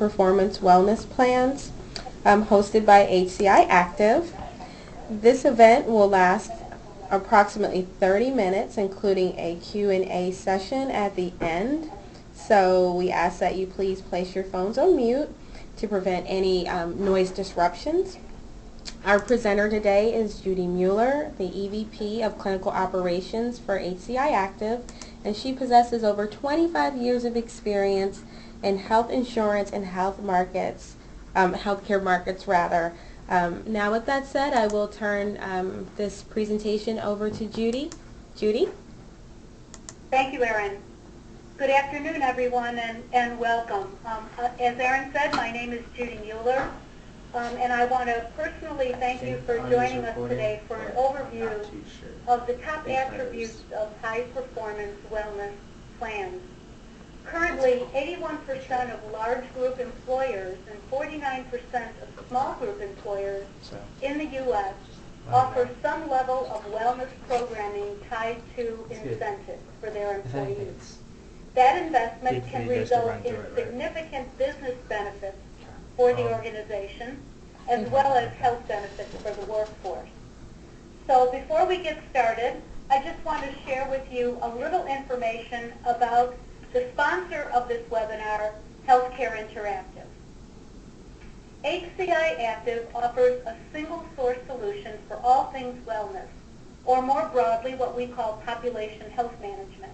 performance wellness plans hosted by HCI Active. This event will last approximately 30 minutes, including a Q&A session at the end. So we ask that you please place your phones on mute to prevent any noise disruptions. Our presenter today is Judy Muller, the EVP of Clinical Operations for HCI Active, and she possesses over 25 years of experience in health insurance and healthcare markets rather. Now with that said, I will turn this presentation over to Judy. Judy? Thank you, Erin. Good afternoon, everyone, and welcome. As Erin said, my name is Judy Muller, and I want to personally thank you for joining us today for an overview of the top attributes of high-performance wellness plans. Currently, 81% of large group employers and 49% of small group employers in the U.S. offer some level of wellness programming tied to incentives for their employees. That investment can result in significant business benefits for the organization, as well as health benefits for the workforce. So before we get started, I just want to share with you a little information about the sponsor of this webinar, Healthcare Interactive. HCI Active offers a single source solution for all things wellness, or more broadly, what we call population health management.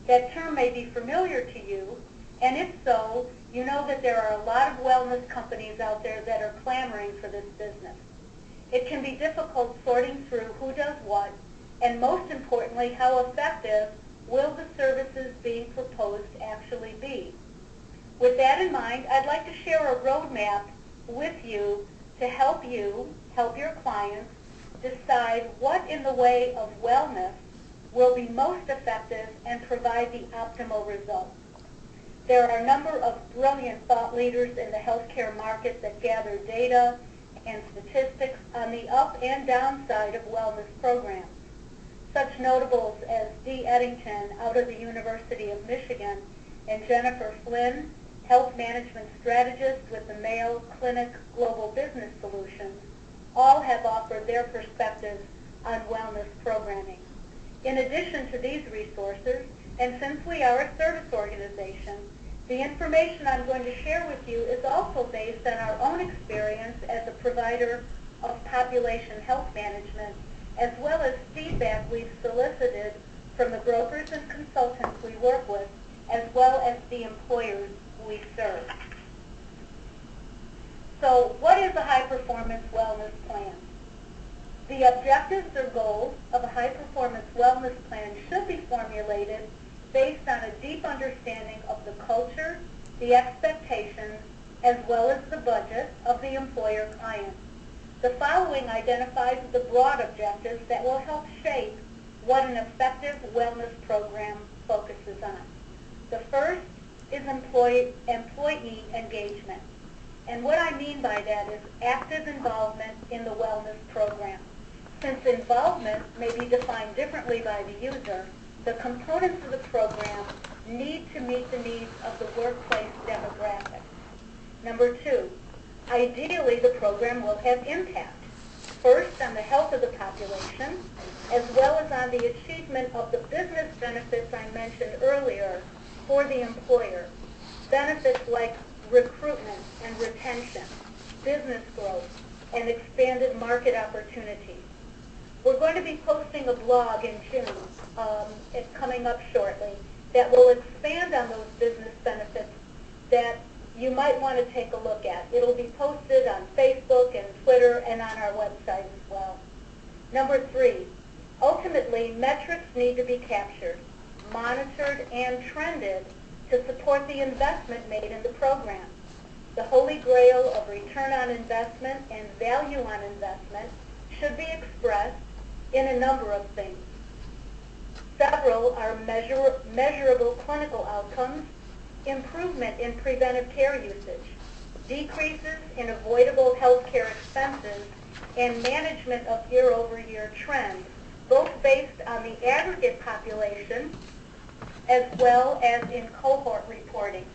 That term may be familiar to you, and if so, you know that there are a lot of wellness companies out there that are clamoring for this business. It can be difficult sorting through who does what, and most importantly, how effective will the services being proposed actually be. With that in mind, I'd like to share a roadmap with you to help your clients decide what in the way of wellness will be most effective and provide the optimal results. There are a number of brilliant thought leaders in the healthcare market that gather data and statistics on the up and down side of wellness programs. Such notables as Dee Eddington out of the University of Michigan and Jennifer Flynn, health management strategist with the Mayo Clinic Global Business Solutions, all have offered their perspectives on wellness programming. In addition to these resources, and since we are a service organization, the information I'm going to share with you is also based on our own experience as a provider of population health management, as well as feedback we've solicited from the brokers and consultants we work with, as well as the employers we serve. So what is a high-performance wellness plan? The objectives or goals of a high-performance wellness plan should be formulated based on a deep understanding of the culture, the expectations, as well as the budget of the employer client. The following identifies the broad objectives that will help shape what an effective wellness program focuses on. The first is employee engagement. And what I mean by that is active involvement in the wellness program. Since involvement may be defined differently by the user, the components of the program need to meet the needs of the workplace demographic. Number two, ideally the program will have impact, first on the health of the population, as well as on the achievement of the business benefits I mentioned earlier for the employer. Benefits like recruitment and retention, business growth, and expanded market opportunities. We're going to be posting a blog in June, it's coming up shortly, that will expand on those business benefits that you might want to take a look at. It'll be posted on Facebook and Twitter and on our website as well. Number three, ultimately metrics need to be captured, monitored, and trended to support the investment made in the program. The holy grail of return on investment and value on investment should be expressed in a number of things. Several are measurable clinical outcomes, improvement in preventive care usage, decreases in avoidable healthcare expenses, and management of year-over-year trends, both based on the aggregate population as well as in cohort reporting.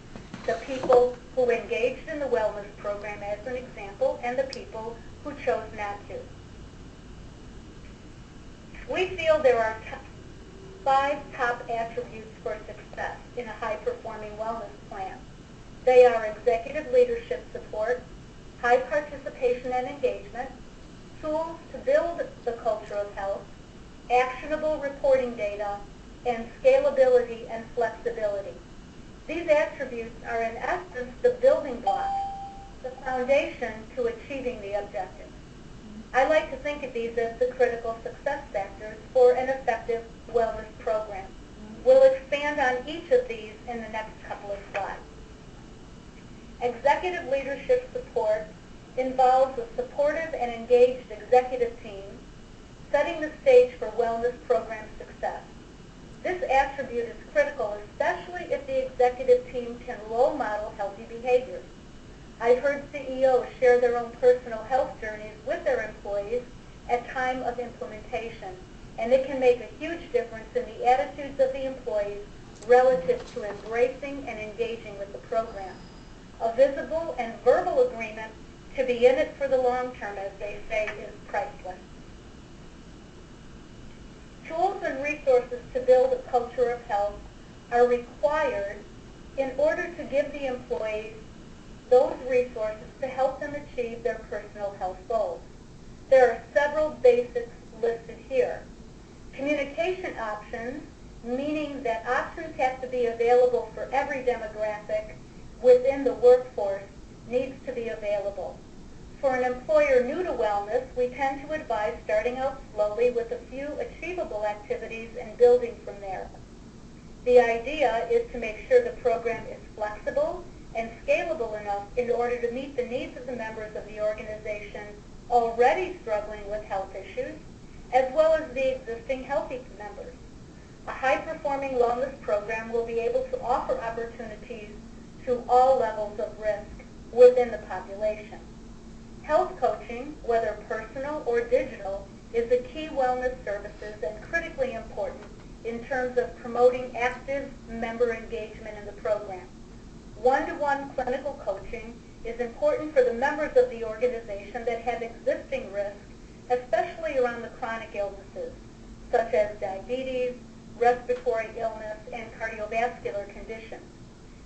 the people who engaged in the wellness program as an example, and the people who chose not to. We feel there are 5 top attributes for success in a high-performing wellness plan. They are executive leadership support, high participation and engagement, tools to build the culture of health, actionable reporting data, and scalability and flexibility. These attributes are in essence the building blocks, the foundation to achieving the objectives. I like to think of these as the critical success factors for an effective wellness program. We'll expand on each of these in the next couple of slides. Executive leadership support involves a supportive and engaged executive team setting the stage for wellness program success. This attribute is critical, especially if the executive team can role model healthy behaviors. I've heard CEOs share their own personal health journeys with their employees at time of implementation, and it can make a huge difference in the attitudes of the employees relative to embracing and engaging with the program. A visible and verbal agreement to be in it for the long term, as they say, is priceless. Tools and resources to build a culture of health are required in order to give the employees those resources to help them achieve their personal health goals. There are several basics listed here. Communication options, meaning that options have to be available for every demographic within the workforce, needs to be available. For an employer new to wellness, we tend to advise starting out slowly with a few achievable activities and building from there. The idea is to make sure the program is flexible and scalable enough in order to meet the needs of the members of the organization already struggling with health issues, as well as the existing healthy members. A high-performing wellness program will be able to offer opportunities to all levels of risk within the population. Health coaching, whether personal or digital, is a key wellness services and critically important in terms of promoting active member engagement in the program. One-to-one clinical coaching is important for the members of the organization that have existing risk, especially around the chronic illnesses, such as diabetes, respiratory illness, and cardiovascular conditions.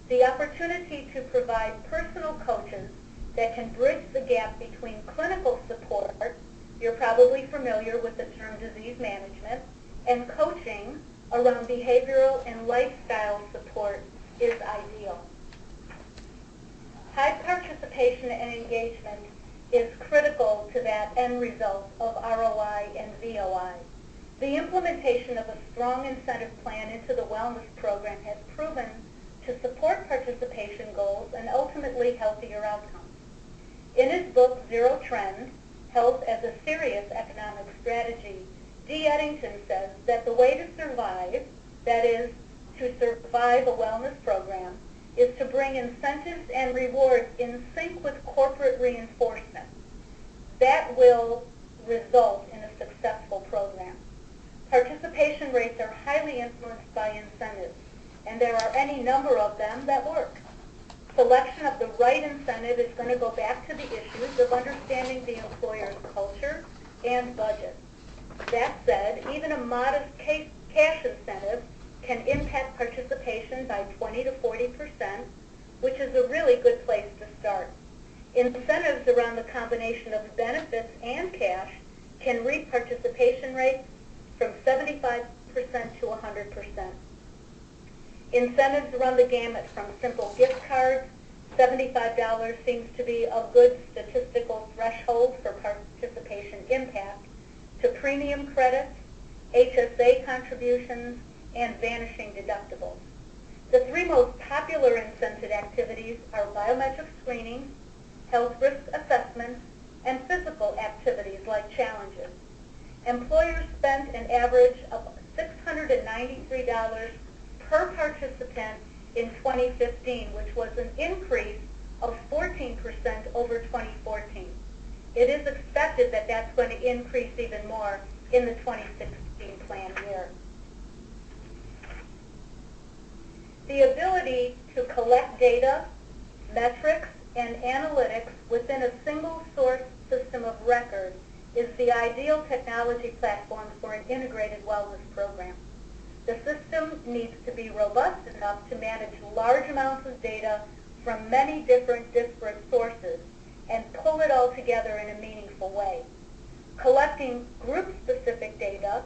The opportunity to provide personal coaches that can bridge the gap between clinical support, you're probably familiar with the term disease management, and coaching around behavioral and lifestyle support is ideal. High participation and engagement is critical to that end result of ROI and VOI. The implementation of a strong incentive plan into the wellness program has proven to support participation goals and ultimately healthier outcomes. In his book, Zero Trend, Health as a Serious Economic Strategy, D. Eddington says that the way to survive, that is, to survive a wellness program, is to bring incentives and rewards in sync with corporate reinforcement. That will result in a successful program. Participation rates are highly influenced by incentives, and there are any number of them that work. Selection of the right incentive is going to go back to the issues of understanding the employer's culture and budget. That said, even a modest cash incentive can impact participation by 20 to 40%, which is a really good place to start. Incentives around the combination of benefits and cash can reach participation rates from 75% to 100%. Incentives run the gamut from simple gift cards, $75 seems to be a good statistical threshold for participation impact, to premium credits, HSA contributions, and vanishing deductibles. The 3 most popular incented activities are biometric screenings, health risk assessments, and physical activities like challenges. Employers spent an average of $693 per participant in 2015, which was an increase of 14% over 2014. It is expected that that's going to increase even more in the 2016 plan year. The ability to collect data metrics, and analytics within a single source system of record is the ideal technology platform for an integrated wellness program. The system needs to be robust enough to manage large amounts of data from many different disparate sources and pull it all together in a meaningful way. Collecting group-specific data,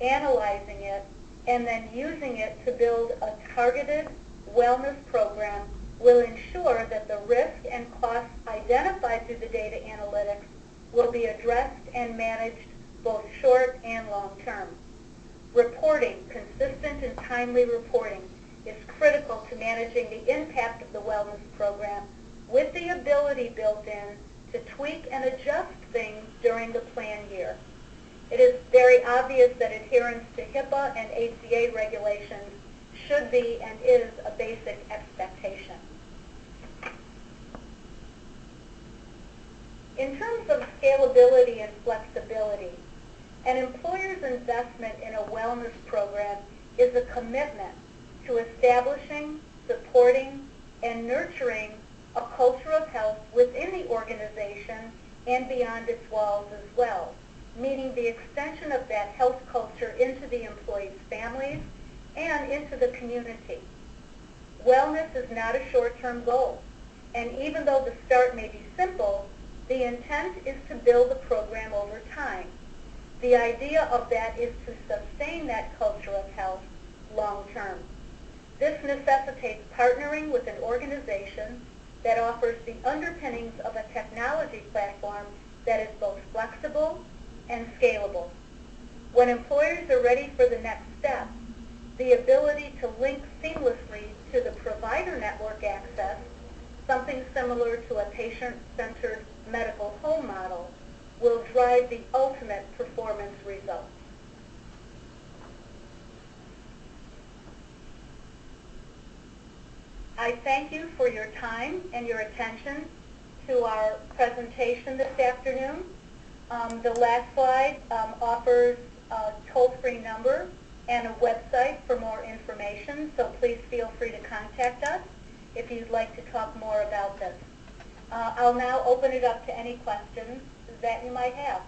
analyzing it, and then using it to build a targeted wellness program will ensure that the risk and costs identified through the data analytics will be addressed and managed both short and long term. Reporting, consistent and timely reporting, is critical to managing the impact of the wellness program with the ability built in to tweak and adjust things during the plan year. It is very obvious that adherence to HIPAA and ACA regulations should be and is a basic expectation. In terms of scalability and flexibility, an employer's investment in a wellness program is a commitment to establishing, supporting, and nurturing a culture of health within the organization and beyond its walls as well, meaning the extension of that health culture into the employees' families and into the community. Wellness is not a short-term goal, and even though the start may be simple, the intent is to build the program over time. The idea of that is to sustain that culture of health long-term. This necessitates partnering with an organization that offers the underpinnings of a technology platform that is both flexible and scalable. When employers are ready for the next step, the ability to link seamlessly to the provider network access, something similar to a patient-centered medical home model, will drive the ultimate performance results. I thank you for your time and your attention to our presentation this afternoon. The last slide offers a toll-free number and a website for more information, so please feel free to contact us if you'd like to talk more about this. I'll now open it up to any questions that you might have.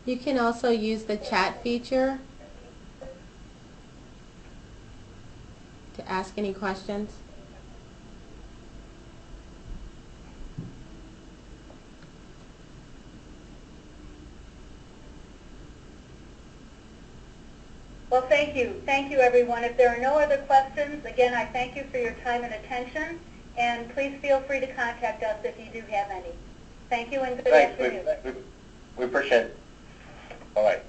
You can also use the chat feature to ask any questions. Well, thank you. Thank you, everyone. If there are no other questions, again, I thank you for your time and attention, and please feel free to contact us if you do have any. Thank you and good afternoon. We appreciate it. All right.